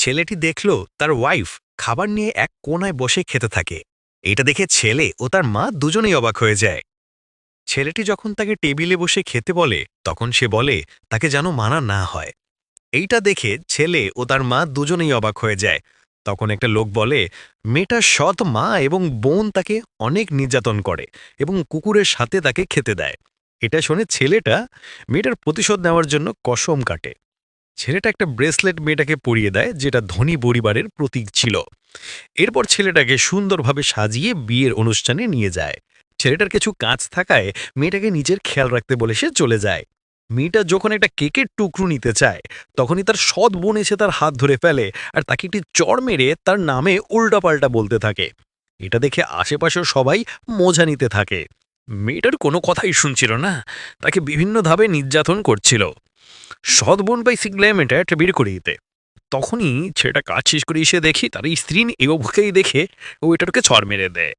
ছেলেটি দেখল তার ওয়াইফ খাবার নিয়ে এক কোণায় বসে খেতে থাকে। এটা দেখে ছেলে ও তার মা দুজনেই অবাক হয়ে যায়। ছেলেটি যখন তাকে টেবিলে বসে খেতে বলে তখন সে বলে তাকে যেন মানা না হয়। এইটা দেখে ছেলে ও তার মা দুজনেই অবাক হয়ে যায়। তখন একটা লোক বলে মেয়েটার সৎ মা এবং বোন তাকে অনেক নির্যাতন করে এবং কুকুরের সাথে তাকে খেতে দেয়। এটা শুনে ছেলেটা মেয়েটার প্রতিশোধ নেওয়ার জন্য কসম কাটে। ছেলেটা একটা ব্রেসলেট মেয়েটাকে পরিয়ে দেয় যেটা ধনী পরিবারের প্রতীক ছিল। এরপর ছেলেটাকে সুন্দরভাবে সাজিয়ে বিয়ের অনুষ্ঠানে নিয়ে যায়। ছেলেটার কিছু কাজ থাকায় মেয়েটাকে নিজের খেয়াল রাখতে বলে সে চলে যায়। মেয়েটা যখন একটা কেকের টুকরো নিতে চায় তখনই তার সৎ বোন এসে তার হাত ধরে ফেলে আর তাকে একটি চড় মেরে তার নামে উল্টাপাল্টা বলতে থাকে। এটা দেখে আশেপাশের সবাই মজা নিতে থাকে। মেয়েটার কোনো কথাই শুনছিল না, তাকে বিভিন্ন ধাপে নির্যাতন করছিল। সৎ বোন পাই শিখলাম এটা বের করে দিতে। তখনই ছেলেটা কাজ শেষ করে এসে দেখি তার স্ত্রী এগোকেই দেখে ও এটাকে ছড় মেরে দেয়।